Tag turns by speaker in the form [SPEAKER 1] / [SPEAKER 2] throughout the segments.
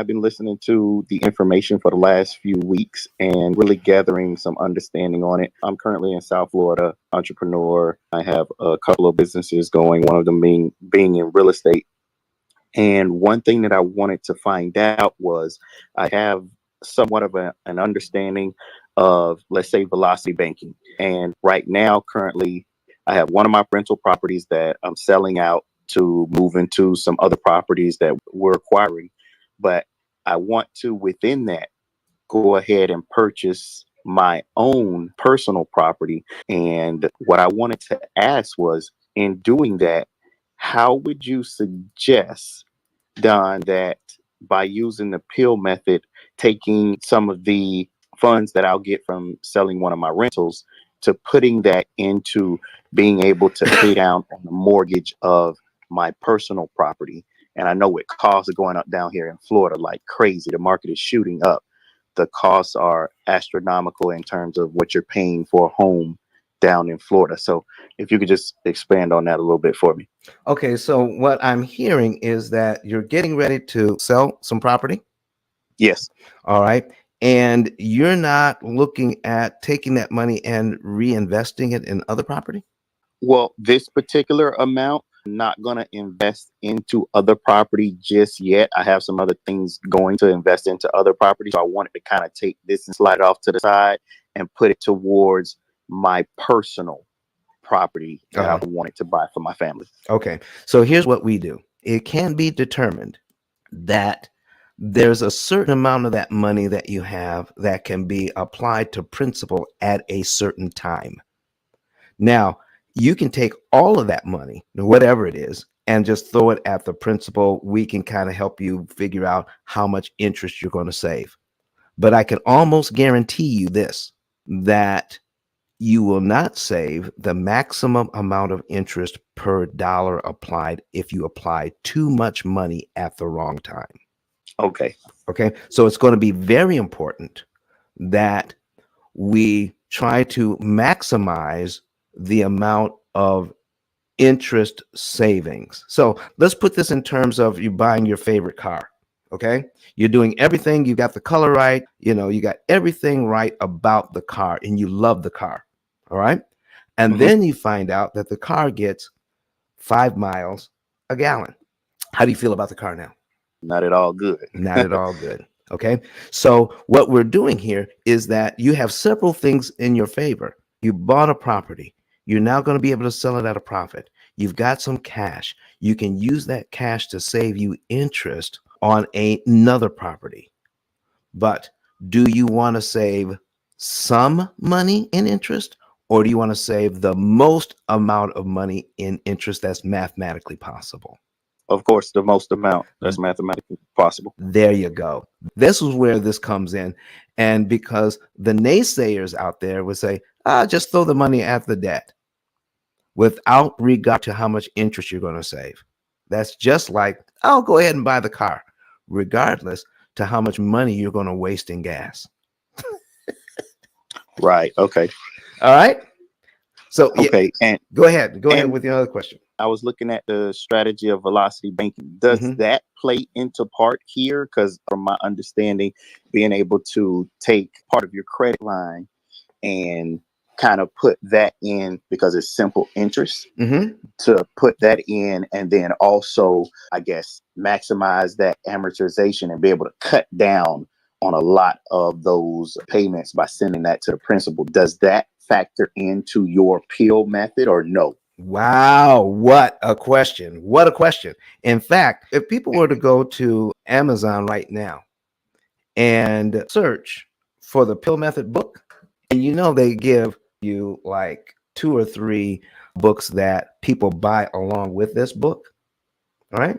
[SPEAKER 1] I've been listening to the information for the last few weeks and really gathering some understanding on it. I'm currently in South Florida, entrepreneur. I have a couple of businesses going, one of them being in real estate. And one thing that I wanted to find out was I have somewhat of an understanding of, let's say, velocity banking. And right now, currently, I have one of my rental properties that I'm selling out to move into some other properties that we're acquiring. But I want to, within that, go ahead and purchase my own personal property. And what I wanted to ask was, in doing that, how would you suggest, Don, that by using the P.I.L.L method, taking some of the funds that I'll get from selling one of my rentals to putting that into being able to pay down on the mortgage of my personal property? And I know with costs are going up down here in Florida like crazy. The market is shooting up. The costs are astronomical in terms of what you're paying for a home down in Florida. So if you could just expand on that a little bit for me.
[SPEAKER 2] Okay, so what I'm hearing is that you're getting ready to sell some property.
[SPEAKER 1] Yes.
[SPEAKER 2] All right. And you're not looking at taking that money and reinvesting it in other property?
[SPEAKER 1] Well, this particular amount, I'm not going to invest into other property just yet. I have some other things going to invest into other properties. So I wanted to kind of take this and slide off to the side and put it towards my personal property that I wanted to buy for my family.
[SPEAKER 2] Okay. So here's what we do. It can be determined that there's a certain amount of that money that you have that can be applied to principal at a certain time. Now, you can take all of that money, whatever it is, and just throw it at the principal. We can kind of help you figure out how much interest you're going to save. But I can almost guarantee you this, that you will not save the maximum amount of interest per dollar applied if you apply too much money at the wrong time.
[SPEAKER 1] Okay.
[SPEAKER 2] Okay. So it's going to be very important that we try to maximize the amount of interest savings. So let's put this in terms of you buying your favorite car. Okay. You're doing everything. You got the color right. You got everything right about the car and you love the car. All right. And then you find out that the car gets 5 miles a gallon. How do you feel about the car now?
[SPEAKER 1] Not at all good.
[SPEAKER 2] Not at all good. Okay. So what we're doing here is that you have several things in your favor. You bought a property. You're now going to be able to sell it at a profit. You've got some cash. You can use that cash to save you interest on another property. But do you want to save some money in interest, or do you want to save the most amount of money in interest that's mathematically possible?
[SPEAKER 1] Of course, the most amount that's mathematically possible.
[SPEAKER 2] There you go. This is where this comes in. And because the naysayers out there would say, just throw the money at the debt without regard to how much interest you're going to save. That's just like, I'll go ahead and buy the car, regardless to how much money you're going to waste in gas.
[SPEAKER 1] Right. Okay.
[SPEAKER 2] All right. So
[SPEAKER 1] okay. And
[SPEAKER 2] go ahead with your other question.
[SPEAKER 1] I was looking at the strategy of velocity banking. Does that play into part here? Because from my understanding, being able to take part of your credit line and kind of put that in, because it's simple interest, to put that in, and then also, I guess, maximize that amortization and be able to cut down on a lot of those payments by sending that to the principal. Does that factor into your P.I.L.L method or no?
[SPEAKER 2] Wow, what a question. What a question. In fact, if people were to go to Amazon right now and search for the P.I.L.L method book, and they give you like 2 or 3 books that people buy along with this book. All right.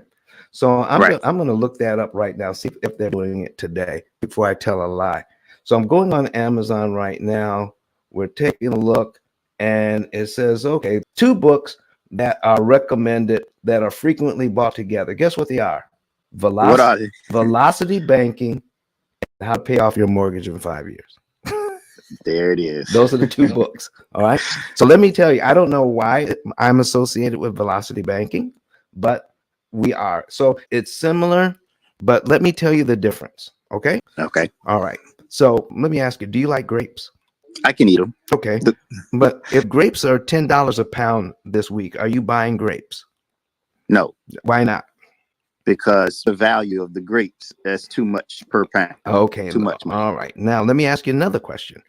[SPEAKER 2] So I'm going to look that up right now, see if they're doing it today before I tell a lie. So I'm going on Amazon right now. We're taking a look, and it says, okay, 2 books that are recommended that are frequently bought together. Guess what they are?
[SPEAKER 1] What are they?
[SPEAKER 2] Velocity Banking and How to Pay Off Your Mortgage in 5 years.
[SPEAKER 1] There it is.
[SPEAKER 2] Those are the 2 books. All right. So let me tell you, I don't know why I'm associated with Velocity Banking, but we are. So it's similar But let me tell you the difference. Okay.
[SPEAKER 1] Okay.
[SPEAKER 2] All right. So let me ask you, do you like grapes?
[SPEAKER 1] I can eat them.
[SPEAKER 2] Okay. But if grapes are $10 a pound this week, are you buying grapes?
[SPEAKER 1] No,
[SPEAKER 2] Why not?
[SPEAKER 1] because the value of the grapes, that's too much per pound.
[SPEAKER 2] Okay.
[SPEAKER 1] Too much money.
[SPEAKER 2] All right. Now let me ask you another question.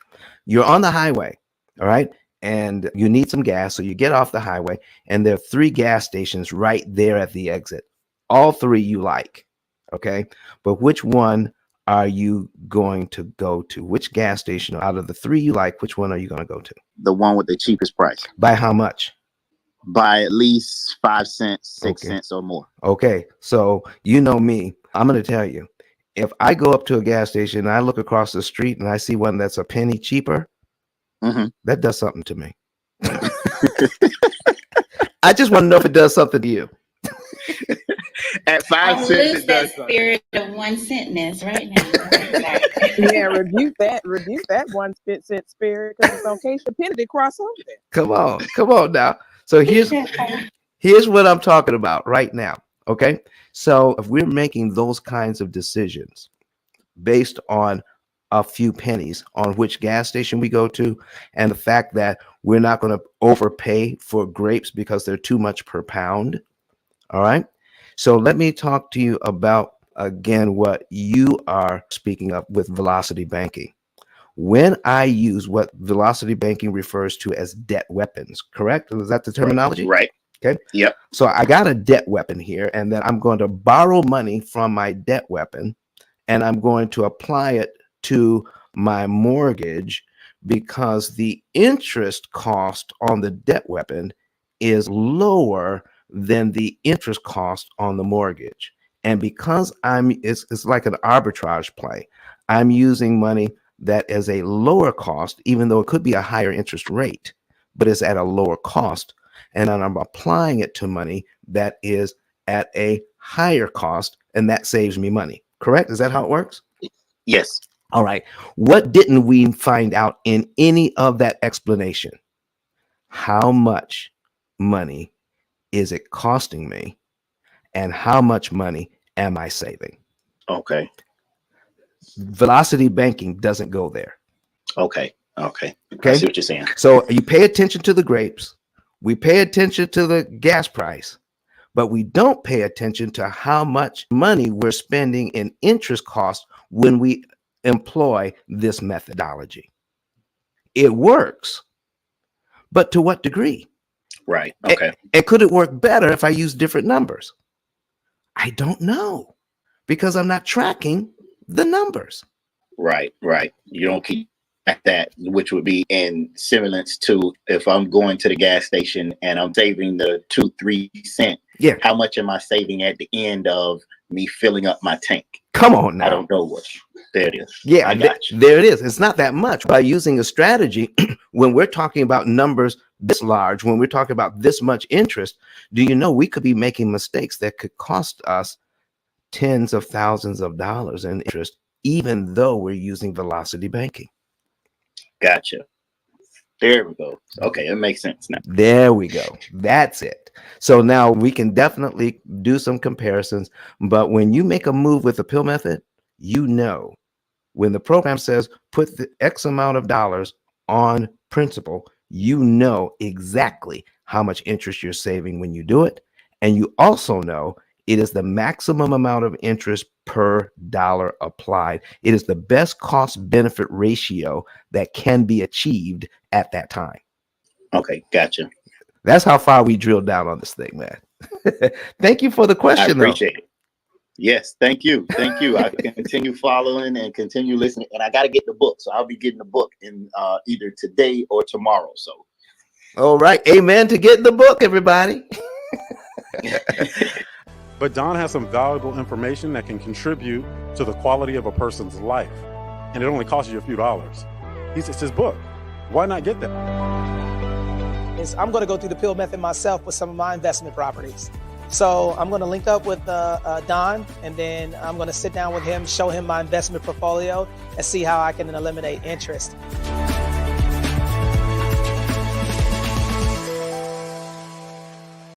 [SPEAKER 2] You're on the highway, all right, and you need some gas. So you get off the highway, and there are 3 gas stations right there at the exit. All 3 you like, okay? But which one are you going to go to? Which gas station out of the 3 you like, which one are you going to go to?
[SPEAKER 1] The one with the cheapest price.
[SPEAKER 2] By how much?
[SPEAKER 1] By at least 5 cents, 6
[SPEAKER 2] Okay.
[SPEAKER 1] cents or more.
[SPEAKER 2] Okay, so you know me. I'm going to tell you, if I go up to a gas station and I look across the street and I see one that's a penny cheaper, that does something to me. I just want to know if it does something to you.
[SPEAKER 1] At 5
[SPEAKER 3] I'll
[SPEAKER 1] cents,
[SPEAKER 3] lose
[SPEAKER 1] it
[SPEAKER 3] that
[SPEAKER 1] does something.
[SPEAKER 3] spirit of 1 centness right now.
[SPEAKER 4] Yeah, rebuke that 1 cent spirit, because it's on case your penny to cross over there.
[SPEAKER 2] Come on now. So here's what I'm talking about right now. Okay, so if we're making those kinds of decisions based on a few pennies on which gas station we go to, and the fact that we're not going to overpay for grapes because they're too much per pound. All right. So let me talk to you about, again, what you are speaking of with velocity banking. When I use what velocity banking refers to as debt weapons, correct? Is that the terminology?
[SPEAKER 1] Right.
[SPEAKER 2] Okay.
[SPEAKER 1] Yep.
[SPEAKER 2] So I got a debt weapon here, and then I'm going to borrow money from my debt weapon, and I'm going to apply it to my mortgage because the interest cost on the debt weapon is lower than the interest cost on the mortgage. And because it's like an arbitrage play, I'm using money that is a lower cost, even though it could be a higher interest rate, but it's at a lower cost. And then I'm applying it to money that is at a higher cost, and that saves me money. Correct? Is that how it works?
[SPEAKER 1] Yes.
[SPEAKER 2] All right. What didn't we find out in any of that explanation? How much money is it costing me, and how much money am I saving?
[SPEAKER 1] Okay.
[SPEAKER 2] Velocity banking doesn't go there.
[SPEAKER 1] Okay. I see what you're saying.
[SPEAKER 2] So you pay attention to the grapes. We pay attention to the gas price, but we don't pay attention to how much money we're spending in interest costs when we employ this methodology. It works, but to what degree?
[SPEAKER 1] Right. Okay.
[SPEAKER 2] And could it work better if I use different numbers? I don't know, because I'm not tracking the numbers.
[SPEAKER 1] Right. You don't keep at that, which would be in semblance to if I'm going to the gas station and I'm saving the 2-3 cent.
[SPEAKER 2] Yeah.
[SPEAKER 1] How much am I saving at the end of me filling up my tank?
[SPEAKER 2] Come on now.
[SPEAKER 1] I don't know what. There it is.
[SPEAKER 2] Yeah,
[SPEAKER 1] I got you.
[SPEAKER 2] There it is. It's not that much. By using a strategy, when we're talking about numbers this large, when we're talking about this much interest, do you know we could be making mistakes that could cost us tens of thousands of dollars in interest, even though we're using velocity banking?
[SPEAKER 1] Gotcha. There we go. Okay, it makes sense now.
[SPEAKER 2] There we go. That's it. So now we can definitely do some comparisons. But when you make a move with the P.I.L.L method, you know, when the program says put the X amount of dollars on principal, you know exactly how much interest you're saving when you do it. And you also know it is the maximum amount of interest per dollar applied. It is the best cost benefit ratio that can be achieved at that time.
[SPEAKER 1] Okay, gotcha.
[SPEAKER 2] That's how far we drilled down on this thing, man. Thank you for the question.
[SPEAKER 1] I appreciate it. Yes, thank you. I continue following and continue listening, and I got to get the book, so I'll be getting the book in either today or tomorrow. So,
[SPEAKER 2] all right, amen to getting the book, everybody.
[SPEAKER 5] But Don has some valuable information that can contribute to the quality of a person's life, and it only costs you a few dollars. It's his book. Why not get that?
[SPEAKER 6] I'm going to go through the P.I.L.L method myself with some of my investment properties. So I'm going to link up with Don, and then I'm going to sit down with him, show him my investment portfolio, and see how I can eliminate interest.